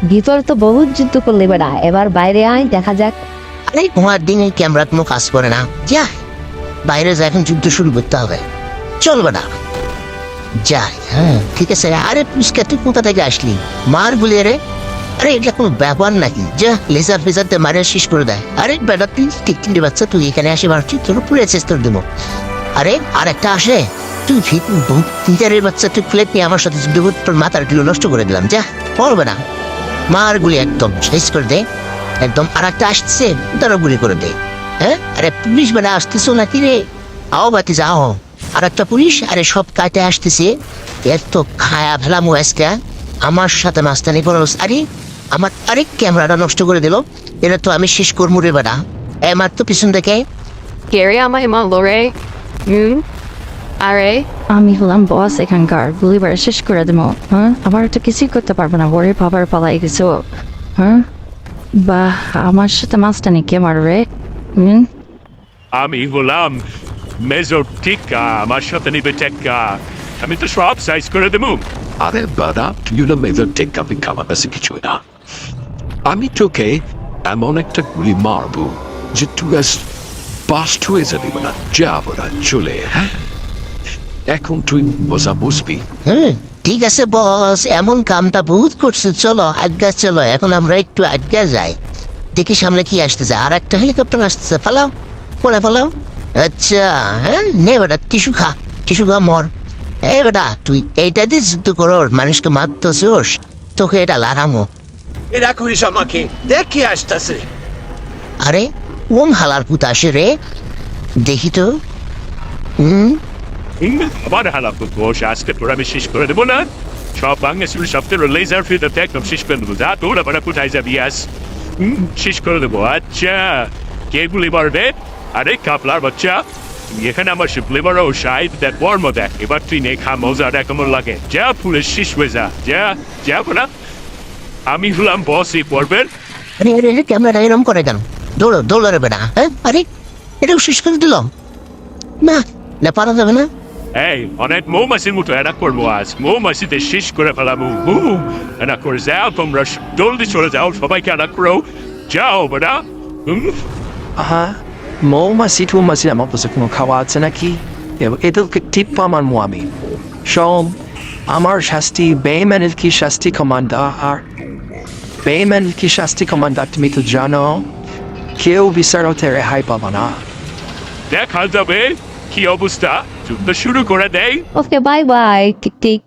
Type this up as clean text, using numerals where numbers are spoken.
ভিতরে তো বহুত যুদ্ধ করলে বেড়া, এবার বাইরে আয় দেখা যাক। আরে তোমার দিনে ক্যামেরা কোনো কাজ করে না, যা বাইরে যা, এখন যুদ্ধ শুরু করতে হবে, চলবে না যাই। হ্যাঁ ঠিক আছে। আরে পুষ্কা তুই কোথা থেকে আসলি? মার বলি রে। আরে এটা কোনো ব্যাপার নাকি? যা লেজার ফেজার দিয়ে মারে শেষ করে দেয়। আরে বেটা তুই টিকটিন্ডি বাচ্চা, তুই এখানে আসে মারছি, তোর পুরে চেষ্টা দেবো। আরে আর একটা আসে, তুই তিনটারের বাচ্চা, তুই প্লেট নিয়ে আমার সাথে যুদ্ধ করে তোর মাথার কিলো নষ্ট করে দিলাম, যা পড়বে না। মার গুলি একদম শেষ করে দে একদম। আর একটা আসছে, তারা গুলি করে দে। হ্যাঁ আরে পুলিশ বেলা আসতেছো নাকি রে? আও বাতি যাও। আর একটা পুলিশ, আরে সব কাটে আসতেছে, এত খায়া ফেলাম আজকে আমার সাথে মাস্তানি পড়স। আরে আমার আরে ক্যামেরাটা নষ্ট করে দিল, এটা তো আমি শেষ করবো রে বেটা। আমার তো পিছন দেখে Gary আমায় মারলো রে। আরে আমি হলাম বস এখানকার, গুলিবার শেষ করে দেবো। হ্যাঁ আবার তো কিছুই করতে পারবো না, ওরে বাবার পালাই গেছো। হ্যাঁ বা আমার সাথে মাস্টানি কে মারবে? আমি হলাম মেজর টিকা, আমার সাথে নিবে টেক্কা, আমি তো সব সাইজ করে দেবো। আরে বাড়া, তুই না মেজর টেক্কা পিকা, আমার কাছে কিছুই না। আমি তোকে এমন একটা গুলি মারবো যে তুই বাস্ট হয়ে যাবি না, যাবো না চলে। হ্যাঁ এখন তুই বোঝা বুঝবি। ঠিক আছে বস, এমন কামটা বহুত করছে, চলো আজ্ঞা চলো, এখন আমরা একটু আজ্ঞা যাই, দেখি সামনে কি আসতেছে। আর একটা হেলিকপ্টার আসতেছে, পালাও পরে পালাও। আচ্ছা হ্যাঁ নে বেটা, টিসু খা, টিসু খা মর। এ বেটা তুই এইটা দিয়ে যুদ্ধ করো, মানুষকে মারতেছোস, তোকে এটা লাগামো। এরা করিস আমাকে, দেখে আসতেছে। আরে কোন হালার পুত আসে রে, দেখি তো। আবার হালাপ বস, আজকে তোরা আমি শেষ করে দেবো না। সব বাংলা ছিল সব তোর লেজার ফিল্টারতে একদম শেষ করে দেবো। যা তোরা বারা কোথায় যাবি আস, শেষ করে দেবো। আচ্ছা কে গুলি মারবে? আরে কাপলার বাচ্চা, তুই এখানে আমার লিভার ও সাইড দেখ বর্ম দেখ, এবার তুই নে খা, মজা দেখ কেমন লাগে। যা ফুলের শেষ হয়ে যা, যা যাবো না। আমি হলাম বস এই পর্বের। আরে আরে আরে ক্যামেরাটা এরম করে কেন? দৌড়ো দৌড়ো রে বেটা। হ্যাঁ আরে এটাও শেষ করে দিলাম না, না পারা যাবে না। এই অনেক মৌমাছির মতো এরা করবো আজ, মৌমাছিতে শেষ করে ফেলাবো। এরা করে যাও তোমরা, জলদি চলে যাও, সবাইকে এরা করো, যাও বেটা। হ্যাঁ মৌমাছি টৌমাছি আমার কাছে কোনো খাওয়া আছে নাকি? এদেরকে টিপ্প আমার আমি শোন, আমার শাস্তি বেইমানের কি শাস্তি কমান্ডার, আর বেইমানের কি শাস্তি কমান্ডার তুমি তো জানো, কেউ বিচারতে রেহাই পাবো না। দেখা যাবে কি অবস্থা, যুদ্ধ শুরু করে দেয়। Okay bye bye tick tick.